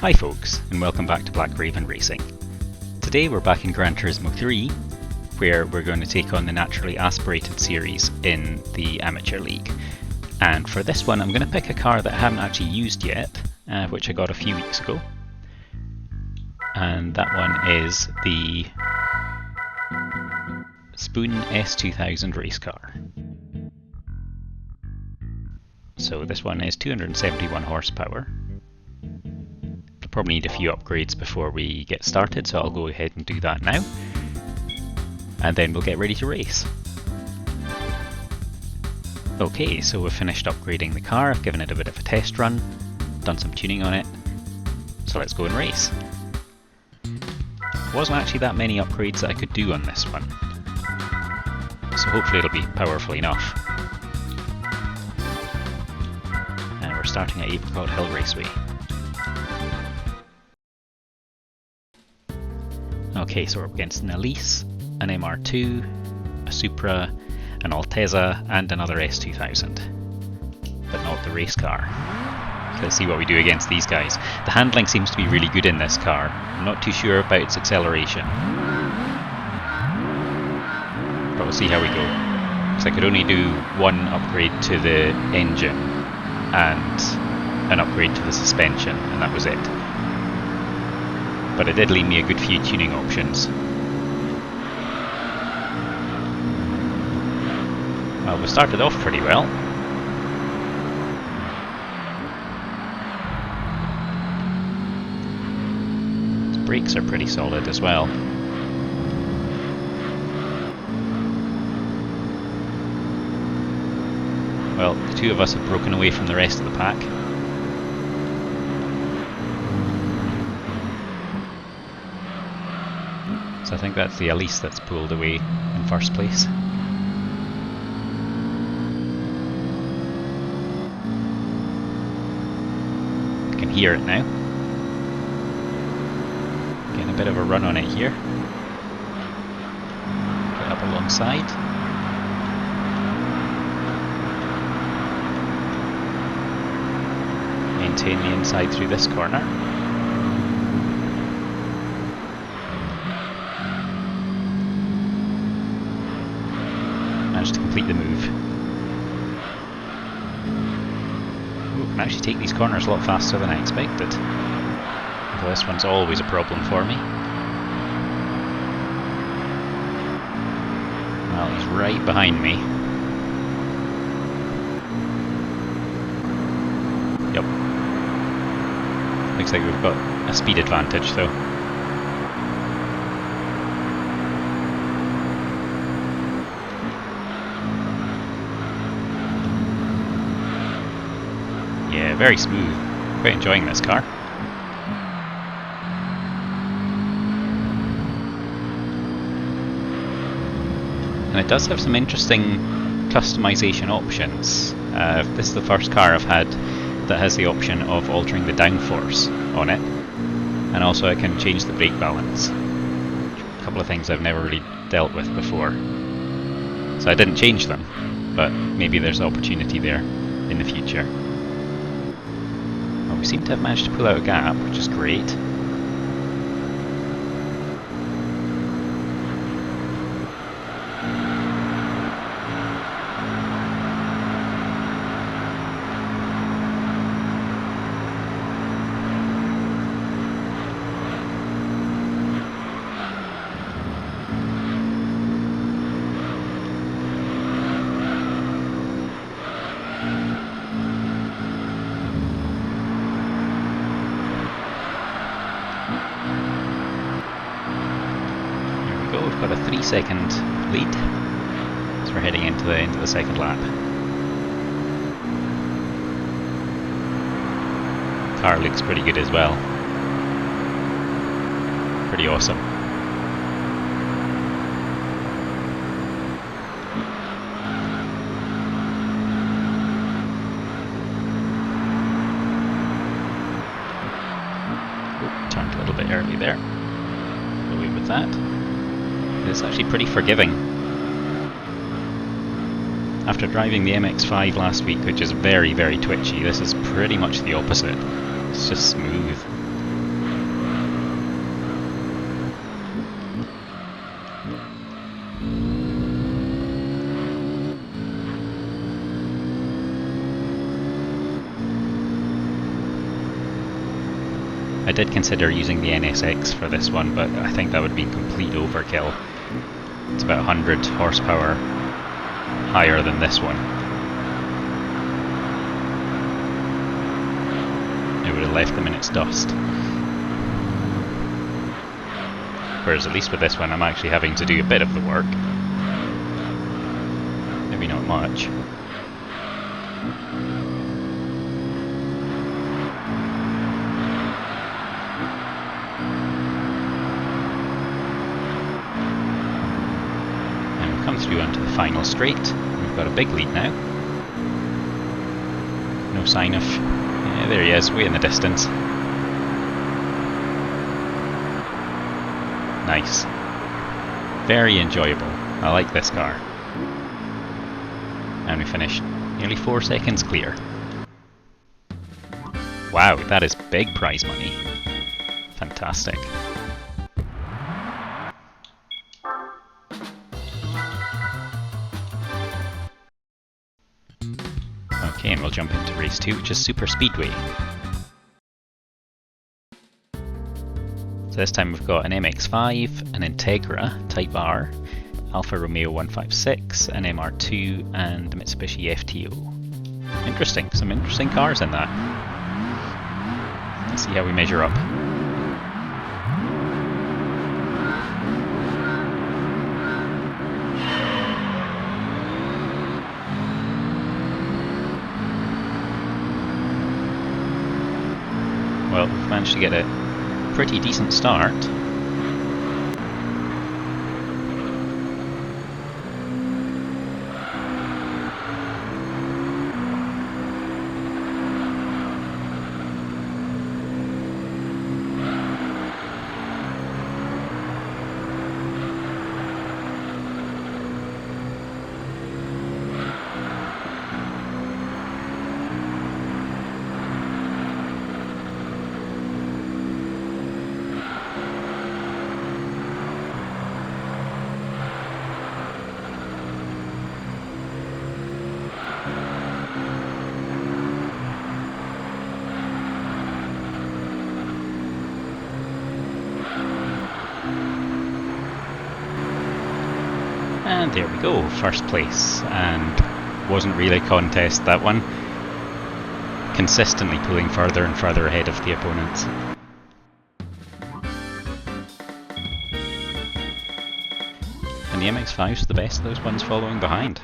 Hi folks, and welcome back to Black Raven Racing. Today we're back in Gran Turismo 3, where we're going to take on the naturally aspirated series in the Amateur League. And for this one I'm going to pick a car that I haven't actually used yet, which I got a few weeks ago. And that one is the Spoon S2000 race car. So this one is 271 horsepower. Probably need a few upgrades before we get started, so I'll go ahead and do that now. And then we'll get ready to race. Okay, so we've finished upgrading the car, I've given it a bit of a test run, done some tuning on it, so let's go and race. There wasn't actually that many upgrades that I could do on this one, so hopefully it'll be powerful enough. And we're starting at Apricot Hill Raceway. Okay, so we're up against an Elise, an MR2, a Supra, an Altezza, and another S2000. But not the race car. Let's see what we do against these guys. The handling seems to be really good in this car. I'm not too sure about its acceleration. But we'll see how we go. Because I could only do one upgrade to the engine and an upgrade to the suspension, and that was it. But it did leave me a good few tuning options. Well, we started off pretty well. The brakes are pretty solid as well. Well, the two of us have broken away from the rest of the pack. I think that's the Elise that's pulled away in first place. You can hear it now. Getting a bit of a run on it here. Get up alongside. Maintain the inside through this corner. To complete the move. Ooh, can actually take these corners a lot faster than I expected. Although this one's always a problem for me. Well, he's right behind me. Yep. Looks like we've got a speed advantage though. Yeah, very smooth. Quite enjoying this car. And it does have some interesting customization options. This is the first car I've had that has the option of altering the downforce on it. And also I can change the brake balance. A couple of things I've never really dealt with before. So I didn't change them, but maybe there's opportunity there in the future. We seem to have managed to pull out a gap, which is great. We've got a 3-second lead as we're heading into the end of the second lap. Car looks pretty good as well. Pretty awesome. Oh, turned a little bit early there. Go away with that. It's actually pretty forgiving. After driving the MX-5 last week, which is very, very twitchy, this is pretty much the opposite. It's just smooth. I did consider using the NSX for this one, but I think that would be complete overkill. It's about 100 horsepower higher than this one. It would have left them in its dust. Whereas at least with this one I'm actually having to do a bit of the work. Maybe not much. And we've come through onto the final straight. We've got a big lead now. No sign of... yeah, there he is, way in the distance. Nice. Very enjoyable. I like this car. And we finished nearly 4 seconds clear. Wow, that is big prize money. Fantastic. Okay, and we'll jump into race 2, which is Super Speedway. So this time we've got an MX-5, an Integra Type R, Alfa Romeo 156, an MR2 and a Mitsubishi FTO. Interesting, some interesting cars in that. Let's see how we measure up. Well, we've managed to get a pretty decent start. And there we go, first place, and wasn't really a contest, that one. Consistently pulling further and further ahead of the opponents. And the MX-5's the best of those ones following behind.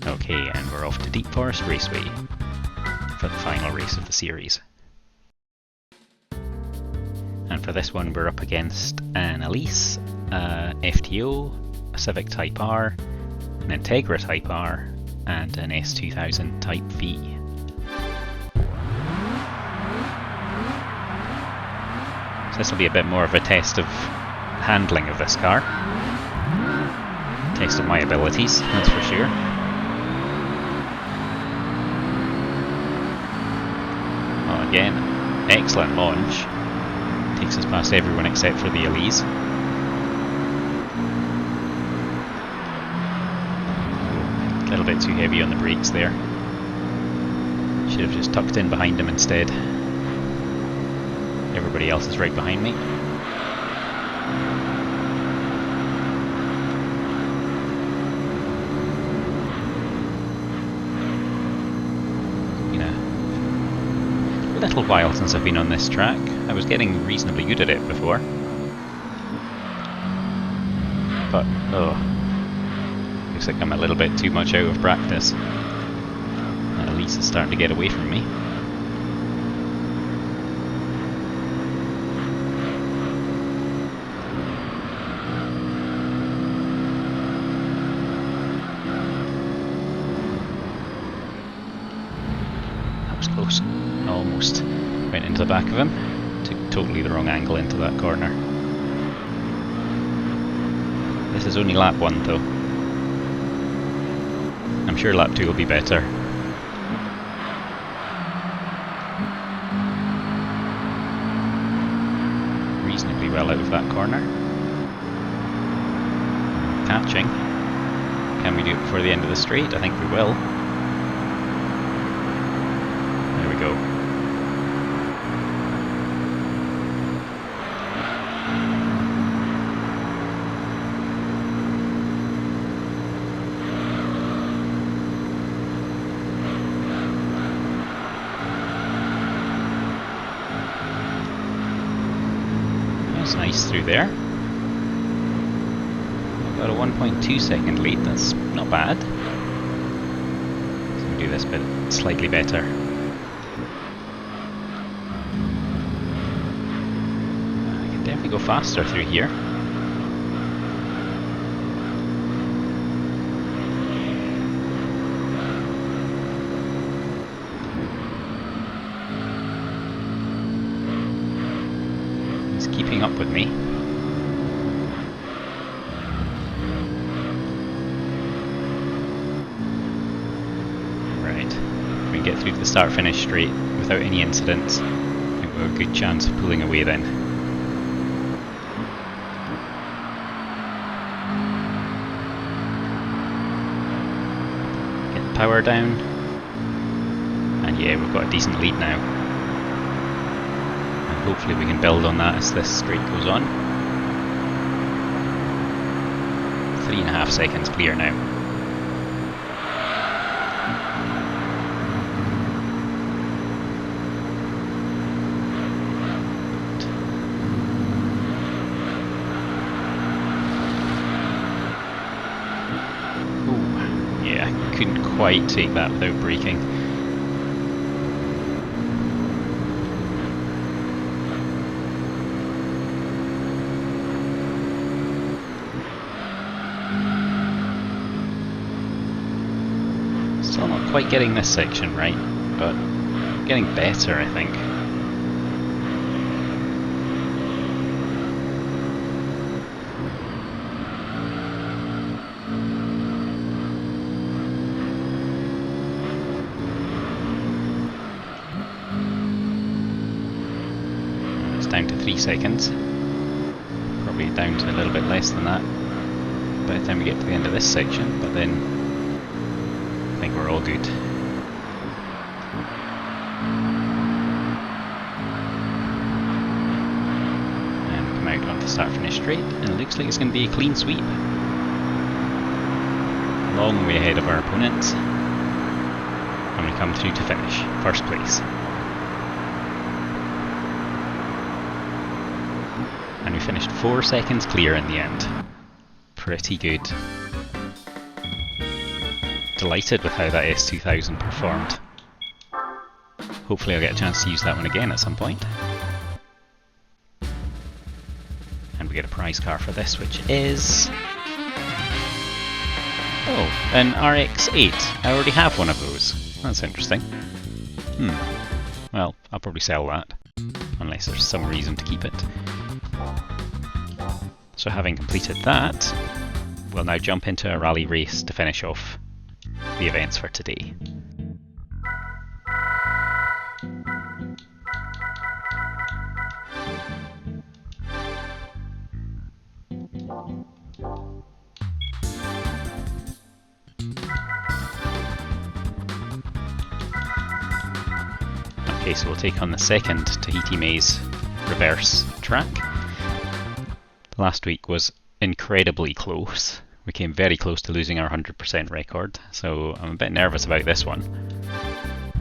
Okay, and we're off to Deep Forest Raceway for the final race of the series. And for this one we're up against an Elise, a FTO, a Civic Type R, an Integra Type R, and an S2000 Type V. So this will be a bit more of a test of handling of this car. Test of my abilities, that's for sure. Well, again, excellent launch. Takes us past everyone except for the Elise. A little bit too heavy on the brakes there. Should have just tucked in behind him instead. Everybody else is right behind me. A little while since I've been on this track. I was getting reasonably good at it before. But, oh, looks like I'm a little bit too much out of practice. At least it's starting to get away from me. That was close. Almost went into the back of him. Took totally the wrong angle into that corner. This is only lap 1 though. I'm sure lap 2 will be better. Reasonably well out of that corner. Catching. Can we do it before the end of the straight? I think we will. Looks nice through there. I've got a 1.2 second lead, that's not bad. So we'll do this bit slightly better. I can definitely go faster through here. Keeping up with me. Right, if we can get through to the start-finish straight without any incidents, I think we've got a good chance of pulling away then. Get the power down, and yeah, we've got a decent lead now. Hopefully we can build on that as this straight goes on. 3.5 seconds clear now. Ooh, yeah, couldn't quite take that without braking. Still not quite getting this section right, but getting better, I think. It's down to 3 seconds. Probably down to a little bit less than that by the time we get to the end of this section, but then I think we're all good. And come out onto start-finish straight, and it looks like it's going to be a clean sweep. Long way ahead of our opponents. And we come through to finish, first place. And we finished 4 seconds clear in the end. Pretty good. Delighted with how that S2000 performed. Hopefully I'll get a chance to use that one again at some point. And we get a prize car for this, which is... oh, an RX-8. I already have one of those. That's interesting. Well, I'll probably sell that. Unless there's some reason to keep it. So having completed that, we'll now jump into a rally race to finish off the events for today. Okay, so we'll take on the second Tahiti Maze reverse track. Last week was incredibly close. We came very close to losing our 100% record, so I'm a bit nervous about this one.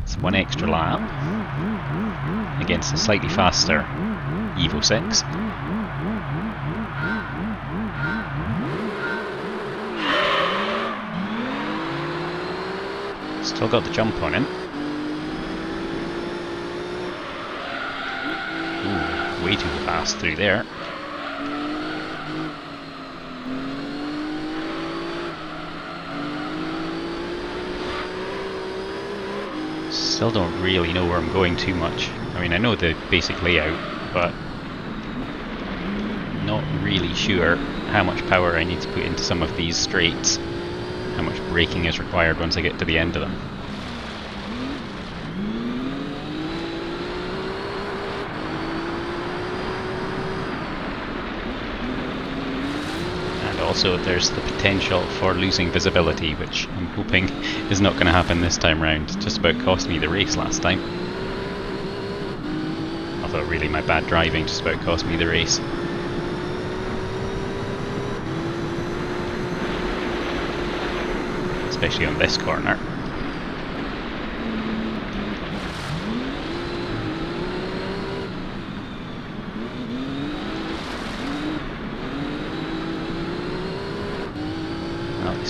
It's one extra lap against a slightly faster Evo 6. Still got the jump on him. Ooh, way too fast through there. Still don't really know where I'm going too much. I mean, I know the basic layout, but not really sure how much power I need to put into some of these straights, how much braking is required once I get to the end of them. Also, there's the potential for losing visibility, which I'm hoping is not going to happen this time round. Just about cost me the race last time. Although really my bad driving just about cost me the race. Especially on this corner.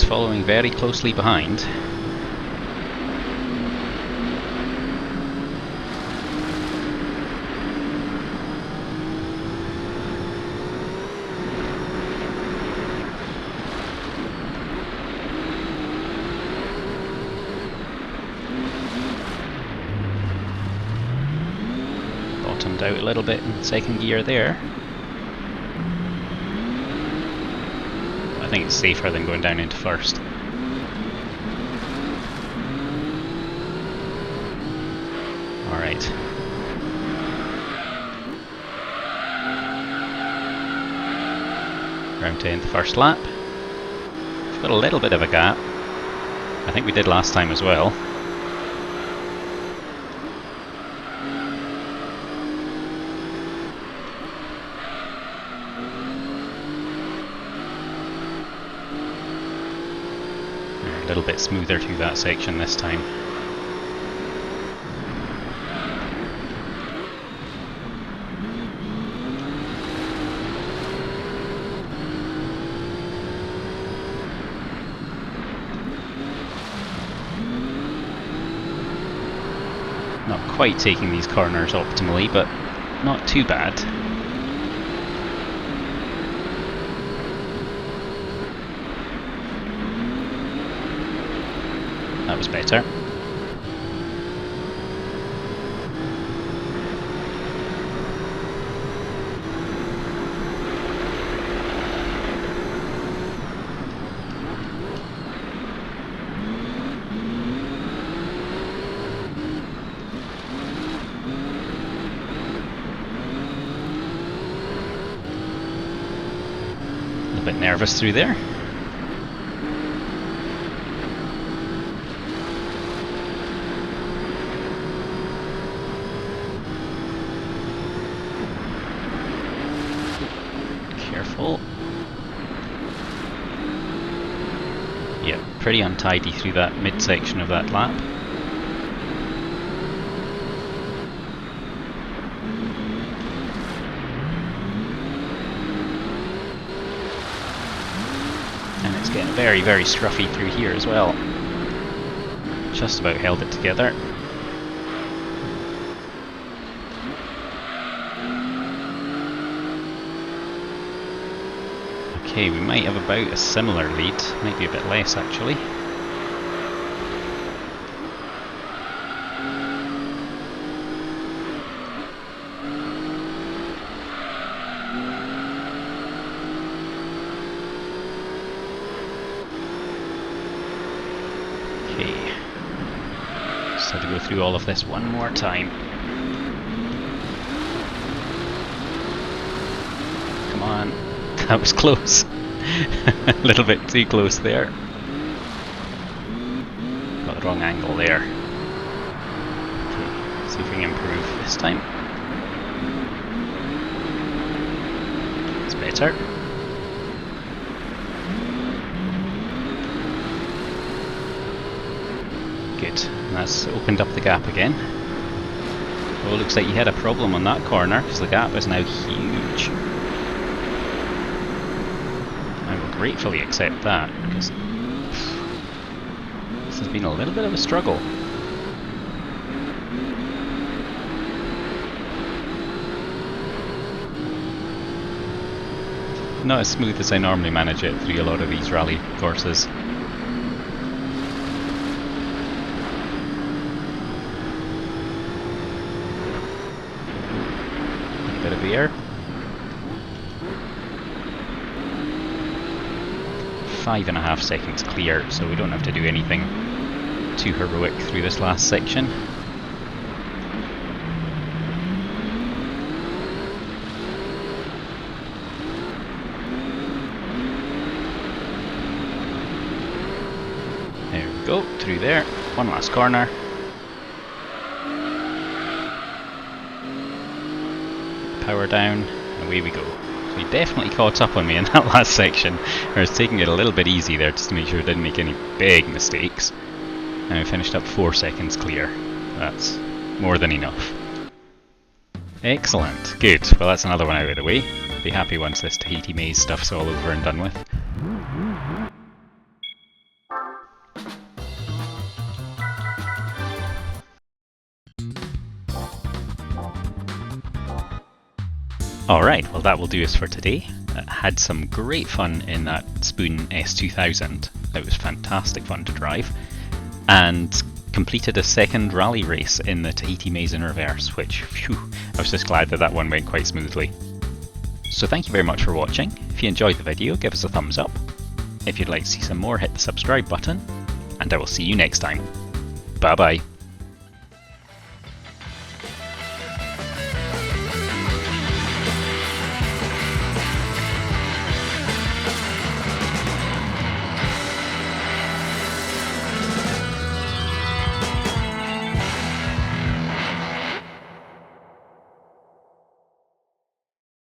He's following very closely behind. Bottomed out a little bit in second gear there. I think it's safer than going down into first. Alright. Round to end the first lap. We've got a little bit of a gap. I think we did last time as well. A little bit smoother through that section this time. Not quite taking these corners optimally, but not too bad. That was better. A little bit nervous through there. Careful. Yeah, pretty untidy through that midsection of that lap. And it's getting very, very scruffy through here as well. Just about held it together. Okay, we might have about a similar lead, maybe a bit less actually. Okay, just have to go through all of this one more time. Come on. That was close. A little bit too close there. Got the wrong angle there. Okay, see if we can improve this time. It's better. Good. That's opened up the gap again. Oh, looks like you had a problem on that corner because the gap is now huge. Gratefully accept that, because this has been a little bit of a struggle. Not as smooth as I normally manage it through a lot of these rally courses. A bit of air. 5.5 seconds clear, so we don't have to do anything too heroic through this last section. There we go, through there, one last corner. Power down, and away we go. So he definitely caught up on me in that last section. I was taking it a little bit easy there just to make sure I didn't make any big mistakes. And we finished up 4 seconds clear. That's more than enough. Excellent, good. Well, that's another one out of the way. Be happy once this Tahiti maze stuff's all over and done with. Alright, well that will do us for today. Had some great fun in that Spoon S2000. It was fantastic fun to drive. And completed a second rally race in the Tahiti Maze in reverse, which, phew, I was just glad that that one went quite smoothly. So thank you very much for watching. If you enjoyed the video, give us a thumbs up. If you'd like to see some more, hit the subscribe button, and I will see you next time. Bye bye.